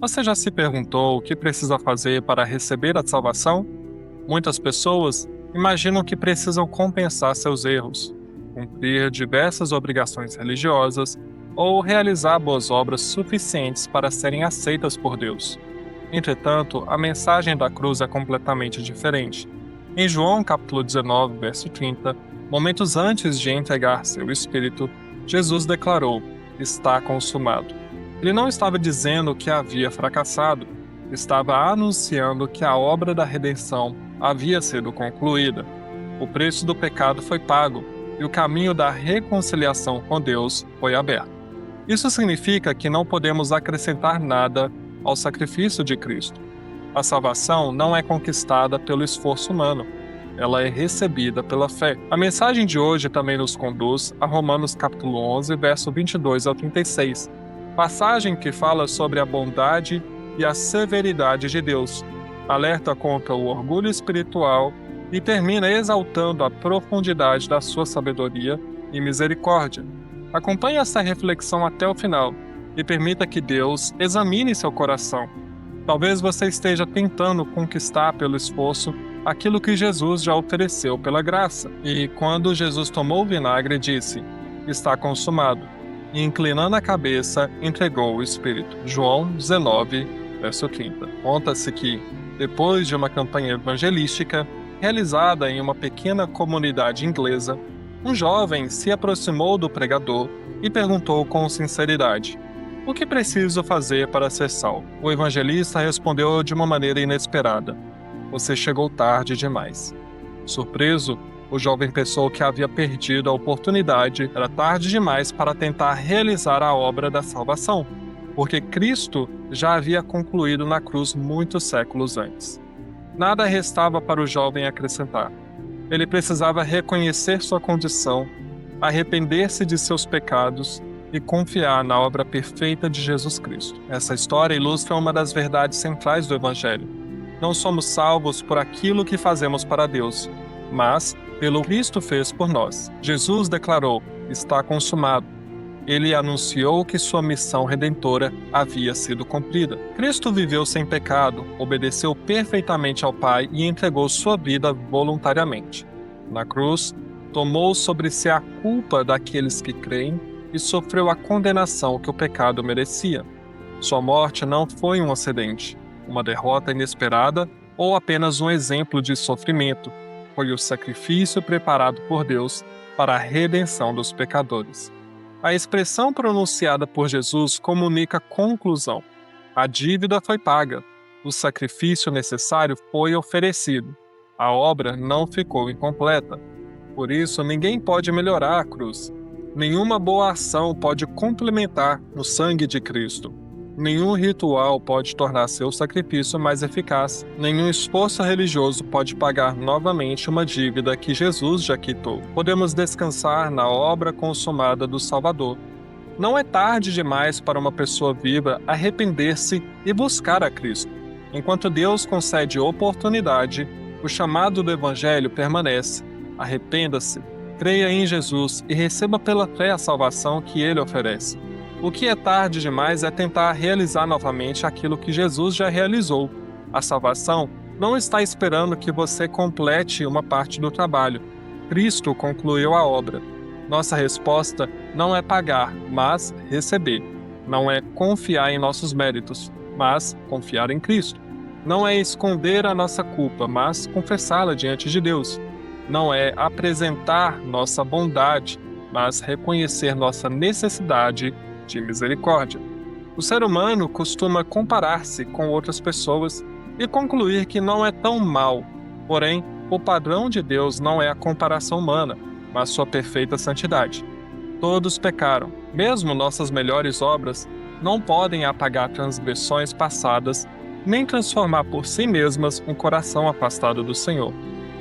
Você já se perguntou o que precisa fazer para receber a salvação? Muitas pessoas imaginam que precisam compensar seus erros, cumprir diversas obrigações religiosas ou realizar boas obras suficientes para serem aceitas por Deus. Entretanto, a mensagem da cruz é completamente diferente. Em João capítulo 19, verso 30, momentos antes de entregar seu espírito, Jesus declarou: "Está consumado". Ele não estava dizendo que havia fracassado, estava anunciando que a obra da redenção havia sido concluída. O preço do pecado foi pago e o caminho da reconciliação com Deus foi aberto. Isso significa que não podemos acrescentar nada ao sacrifício de Cristo. A salvação não é conquistada pelo esforço humano, ela é recebida pela fé. A mensagem de hoje também nos conduz a Romanos capítulo 11, verso 22 ao 36, passagem que fala sobre a bondade e a severidade de Deus, alerta contra o orgulho espiritual e termina exaltando a profundidade da sua sabedoria e misericórdia. Acompanhe essa reflexão até o final e permita que Deus examine seu coração. Talvez você esteja tentando conquistar pelo esforço aquilo que Jesus já ofereceu pela graça. E quando Jesus tomou o vinagre, disse: "Está consumado", e inclinando a cabeça, entregou o Espírito. João 19, verso 30. Conta-se que, depois de uma campanha evangelística realizada em uma pequena comunidade inglesa, um jovem se aproximou do pregador e perguntou com sinceridade: "O que preciso fazer para ser salvo?" O evangelista respondeu de uma maneira inesperada: "Você chegou tarde demais." Surpreso, o jovem pensou que havia perdido a oportunidade, era tarde demais para tentar realizar a obra da salvação, porque Cristo já havia concluído na cruz muitos séculos antes. Nada restava para o jovem acrescentar. Ele precisava reconhecer sua condição, arrepender-se de seus pecados e confiar na obra perfeita de Jesus Cristo. Essa história ilustra uma das verdades centrais do Evangelho. Não somos salvos por aquilo que fazemos para Deus, mas pelo que Cristo fez por nós. Jesus declarou: "Está consumado." Ele anunciou que sua missão redentora havia sido cumprida. Cristo viveu sem pecado, obedeceu perfeitamente ao Pai e entregou sua vida voluntariamente. Na cruz, tomou sobre si a culpa daqueles que creem e sofreu a condenação que o pecado merecia. Sua morte não foi um acidente, uma derrota inesperada ou apenas um exemplo de sofrimento. Foi o sacrifício preparado por Deus para a redenção dos pecadores. A expressão pronunciada por Jesus comunica conclusão. A dívida foi paga, o sacrifício necessário foi oferecido. A obra não ficou incompleta. Por isso, ninguém pode melhorar a cruz. Nenhuma boa ação pode complementar o sangue de Cristo. Nenhum ritual pode tornar seu sacrifício mais eficaz. Nenhum esforço religioso pode pagar novamente uma dívida que Jesus já quitou. Podemos descansar na obra consumada do Salvador. Não é tarde demais para uma pessoa viva arrepender-se e buscar a Cristo. Enquanto Deus concede oportunidade, o chamado do Evangelho permanece. Arrependa-se, creia em Jesus e receba pela fé a salvação que Ele oferece. O que é tarde demais é tentar realizar novamente aquilo que Jesus já realizou. A salvação não está esperando que você complete uma parte do trabalho. Cristo concluiu a obra. Nossa resposta não é pagar, mas receber. Não é confiar em nossos méritos, mas confiar em Cristo. Não é esconder a nossa culpa, mas confessá-la diante de Deus. Não é apresentar nossa bondade, mas reconhecer nossa necessidade de misericórdia. O ser humano costuma comparar-se com outras pessoas e concluir que não é tão mal. Porém, o padrão de Deus não é a comparação humana, mas sua perfeita santidade. Todos pecaram. Mesmo nossas melhores obras não podem apagar transgressões passadas, nem transformar por si mesmas um coração afastado do Senhor.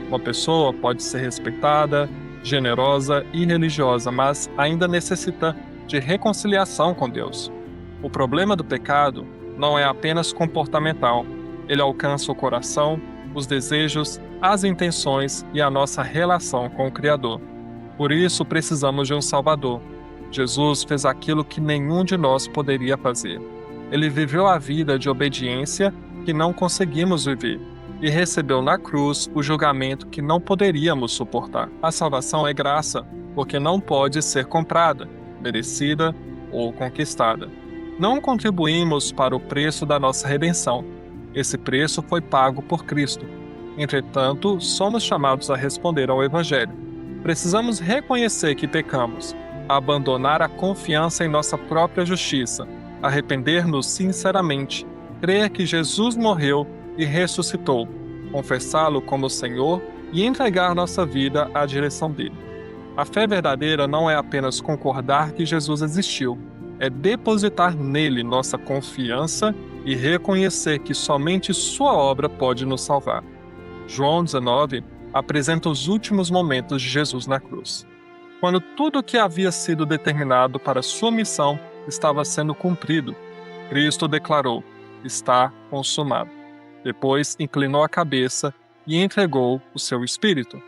Uma pessoa pode ser respeitada, generosa e religiosa, mas ainda necessita de reconciliação com Deus. O problema do pecado não é apenas comportamental. Ele alcança o coração, os desejos, as intenções e a nossa relação com o Criador. Por isso precisamos de um Salvador. Jesus fez aquilo que nenhum de nós poderia fazer. Ele viveu a vida de obediência que não conseguimos viver e recebeu na cruz o julgamento que não poderíamos suportar. A salvação é graça, porque não pode ser comprada, merecida ou conquistada. Não contribuímos para o preço da nossa redenção. Esse preço foi pago por Cristo. Entretanto, somos chamados a responder ao Evangelho. Precisamos reconhecer que pecamos, abandonar a confiança em nossa própria justiça, arrepender-nos sinceramente, crer que Jesus morreu e ressuscitou, confessá-lo como Senhor e entregar nossa vida à direção dele. A fé verdadeira não é apenas concordar que Jesus existiu, é depositar nele nossa confiança e reconhecer que somente sua obra pode nos salvar. João 19 apresenta os últimos momentos de Jesus na cruz, quando tudo o que havia sido determinado para sua missão estava sendo cumprido. Cristo declarou: "Está consumado". Depois inclinou a cabeça e entregou o seu espírito.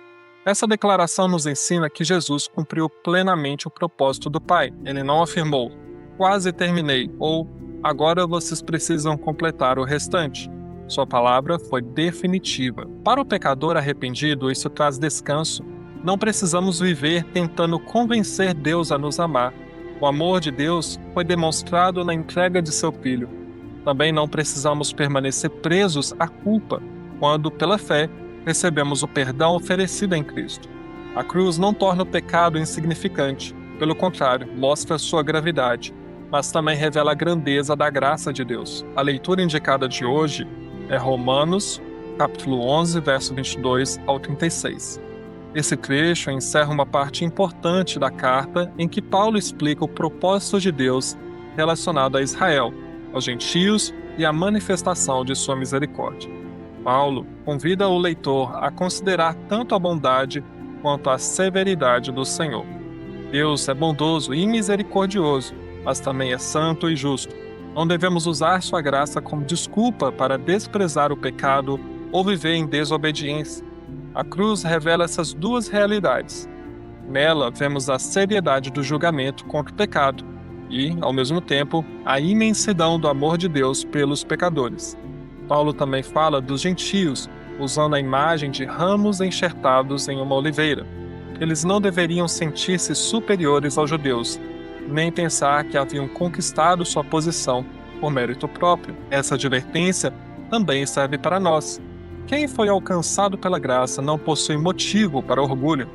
Essa declaração nos ensina que Jesus cumpriu plenamente o propósito do Pai. Ele não afirmou: "Quase terminei" ou "Agora vocês precisam completar o restante". Sua palavra foi definitiva. Para o pecador arrependido, isso traz descanso. Não precisamos viver tentando convencer Deus a nos amar. O amor de Deus foi demonstrado na entrega de seu Filho. Também não precisamos permanecer presos à culpa, quando, pela fé, recebemos o perdão oferecido em Cristo. A cruz não torna o pecado insignificante. Pelo contrário, mostra sua gravidade, mas também revela a grandeza da graça de Deus. A leitura indicada de hoje é Romanos, capítulo 11, verso 22 ao 36. Esse trecho encerra uma parte importante da carta em que Paulo explica o propósito de Deus relacionado a Israel, aos gentios e à manifestação de sua misericórdia. Paulo convida o leitor a considerar tanto a bondade quanto a severidade do Senhor. Deus é bondoso e misericordioso, mas também é santo e justo. Não devemos usar sua graça como desculpa para desprezar o pecado ou viver em desobediência. A cruz revela essas duas realidades. Nela vemos a seriedade do julgamento contra o pecado e, ao mesmo tempo, a imensidão do amor de Deus pelos pecadores. Paulo também fala dos gentios, usando a imagem de ramos enxertados em uma oliveira. Eles não deveriam sentir-se superiores aos judeus, nem pensar que haviam conquistado sua posição por mérito próprio. Essa advertência também serve para nós. Quem foi alcançado pela graça não possui motivo para orgulho.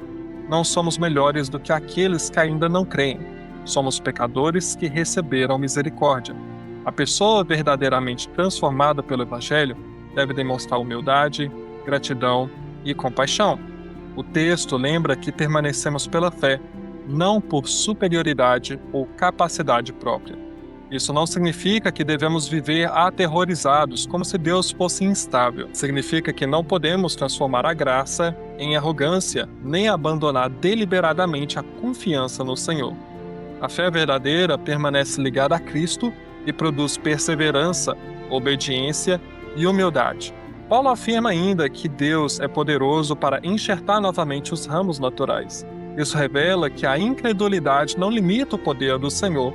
Não somos melhores do que aqueles que ainda não creem. Somos pecadores que receberam misericórdia. A pessoa verdadeiramente transformada pelo Evangelho deve demonstrar humildade, gratidão e compaixão. O texto lembra que permanecemos pela fé, não por superioridade ou capacidade própria. Isso não significa que devemos viver aterrorizados, como se Deus fosse instável. Significa que não podemos transformar a graça em arrogância, nem abandonar deliberadamente a confiança no Senhor. A fé verdadeira permanece ligada a Cristo e produz perseverança, obediência e humildade. Paulo afirma ainda que Deus é poderoso para enxertar novamente os ramos naturais. Isso revela que a incredulidade não limita o poder do Senhor.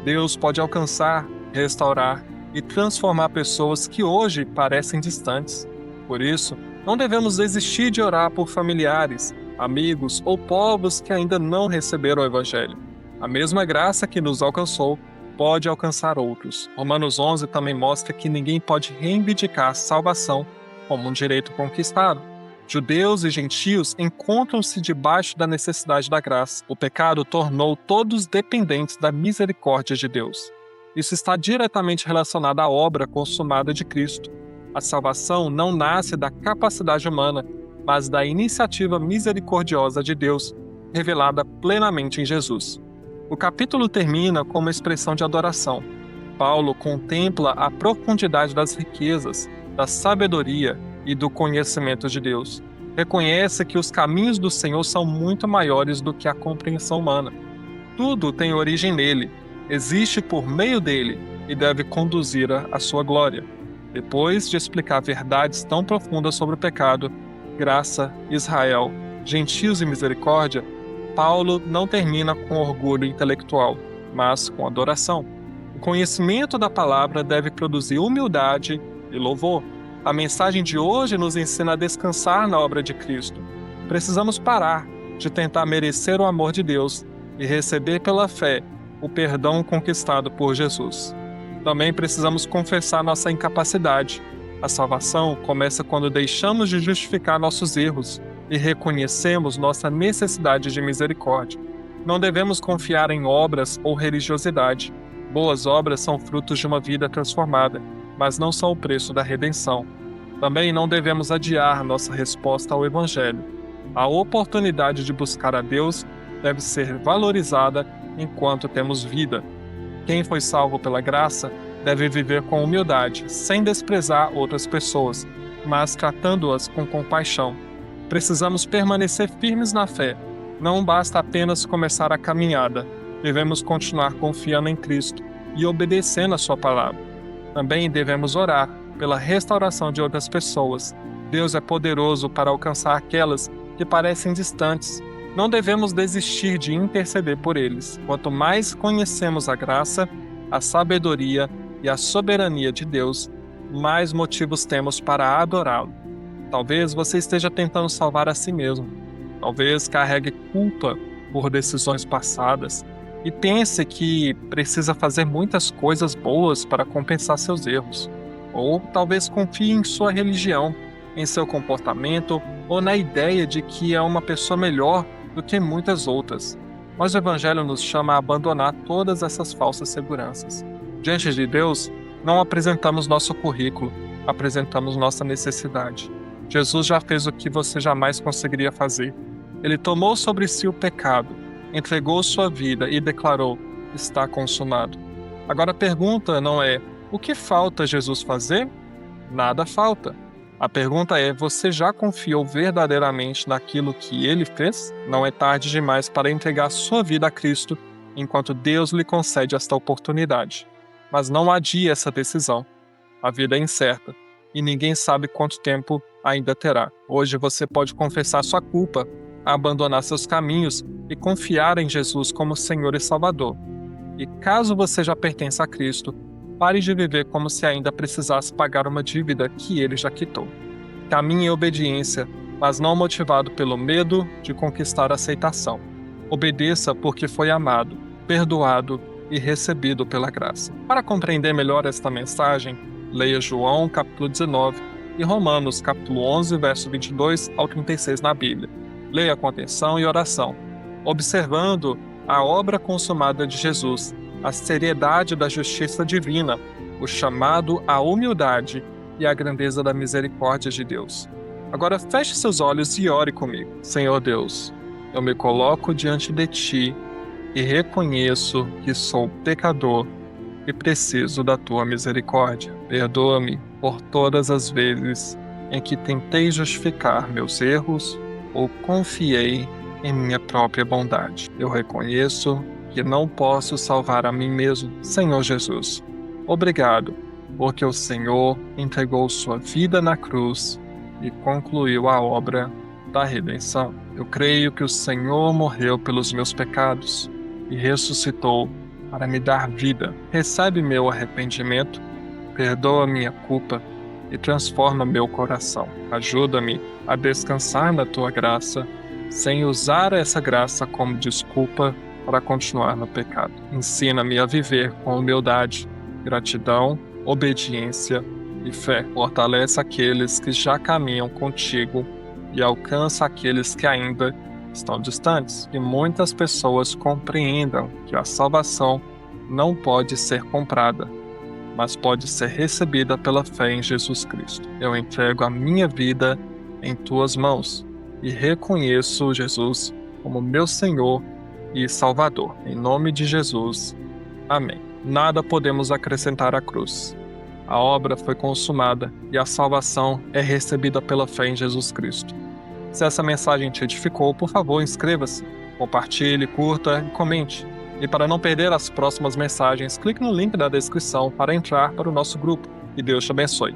Deus pode alcançar, restaurar e transformar pessoas que hoje parecem distantes. Por isso, não devemos desistir de orar por familiares, amigos ou povos que ainda não receberam o Evangelho. A mesma graça que nos alcançou pode alcançar outros. Romanos 11 também mostra que ninguém pode reivindicar a salvação como um direito conquistado. Judeus e gentios encontram-se debaixo da necessidade da graça. O pecado tornou todos dependentes da misericórdia de Deus. Isso está diretamente relacionado à obra consumada de Cristo. A salvação não nasce da capacidade humana, mas da iniciativa misericordiosa de Deus, revelada plenamente em Jesus. O capítulo termina com uma expressão de adoração. Paulo contempla a profundidade das riquezas, da sabedoria e do conhecimento de Deus. Reconhece que os caminhos do Senhor são muito maiores do que a compreensão humana. Tudo tem origem nele, existe por meio dele e deve conduzir à sua glória. Depois de explicar verdades tão profundas sobre o pecado, graça, Israel, gentios e misericórdia, Paulo não termina com orgulho intelectual, mas com adoração. O O conhecimento da palavra deve produzir humildade e louvor. A mensagem de hoje nos ensina a descansar na obra de Cristo. Precisamos parar de tentar merecer o amor de Deus e receber pela fé o perdão conquistado por Jesus. Também precisamos confessar nossa incapacidade. A salvação começa quando deixamos de justificar nossos erros e reconhecemos nossa necessidade de misericórdia. Não devemos confiar em obras ou religiosidade. Boas obras são frutos de uma vida transformada, mas não são o preço da redenção. Também não devemos adiar nossa resposta ao Evangelho. A oportunidade de buscar a Deus deve ser valorizada enquanto temos vida. Quem foi salvo pela graça deve viver com humildade, sem desprezar outras pessoas, mas tratando-as com compaixão. Precisamos permanecer firmes na fé. Não basta apenas começar a caminhada. Devemos continuar confiando em Cristo e obedecendo a sua palavra. Também devemos orar pela restauração de outras pessoas. Deus é poderoso para alcançar aquelas que parecem distantes. Não devemos desistir de interceder por eles. Quanto mais conhecemos a graça, a sabedoria e a soberania de Deus, mais motivos temos para adorá-lo. Talvez você esteja tentando salvar a si mesmo. Talvez carregue culpa por decisões passadas e pense que precisa fazer muitas coisas boas para compensar seus erros. Ou talvez confie em sua religião, em seu comportamento ou na ideia de que é uma pessoa melhor do que muitas outras. Mas o Evangelho nos chama a abandonar todas essas falsas seguranças. Diante de Deus, não apresentamos nosso currículo, apresentamos nossa necessidade. Jesus já fez o que você jamais conseguiria fazer. Ele tomou sobre si o pecado, entregou sua vida e declarou: está consumado. Agora a pergunta não é: o que falta Jesus fazer? Nada falta. A pergunta é: você já confiou verdadeiramente naquilo que ele fez? Não é tarde demais para entregar sua vida a Cristo enquanto Deus lhe concede esta oportunidade. Mas não adie essa decisão. A vida é incerta e ninguém sabe quanto tempo ainda terá. Hoje você pode confessar sua culpa, abandonar seus caminhos e confiar em Jesus como Senhor e Salvador. E caso você já pertença a Cristo, pare de viver como se ainda precisasse pagar uma dívida que ele já quitou. Caminhe em obediência, mas não motivado pelo medo de conquistar a aceitação. Obedeça porque foi amado, perdoado e recebido pela graça. Para compreender melhor esta mensagem, leia João capítulo 19 e Romanos capítulo 11, verso 22 ao 36 na Bíblia. Leia com atenção e oração, observando a obra consumada de Jesus, a seriedade da justiça divina, o chamado à humildade e a grandeza da misericórdia de Deus. Agora feche seus olhos e ore comigo. Senhor Deus, eu me coloco diante de Ti e reconheço que sou pecador e preciso da Tua misericórdia. Perdoa-me por todas as vezes em que tentei justificar meus erros ou confiei em minha própria bondade. Eu reconheço que não posso salvar a mim mesmo. Senhor Jesus, obrigado, porque o Senhor entregou sua vida na cruz e concluiu a obra da redenção. Eu creio que o Senhor morreu pelos meus pecados e ressuscitou para me dar vida. Recebe meu arrependimento, perdoa minha culpa e transforma meu coração. Ajuda-me a descansar na Tua graça, sem usar essa graça como desculpa para continuar no pecado. Ensina-me a viver com humildade, gratidão, obediência e fé. Fortalece aqueles que já caminham contigo e alcança aqueles que ainda estão distantes. Que muitas pessoas compreendam que a salvação não pode ser comprada, mas pode ser recebida pela fé em Jesus Cristo. Eu entrego a minha vida em Tuas mãos e reconheço Jesus como meu Senhor e Salvador. Em nome de Jesus. Amém. Nada podemos acrescentar à cruz. A obra foi consumada e a salvação é recebida pela fé em Jesus Cristo. Se essa mensagem te edificou, por favor, inscreva-se, compartilhe, curta e comente. E para não perder as próximas mensagens, clique no link da descrição para entrar para o nosso grupo. Que Deus te abençoe.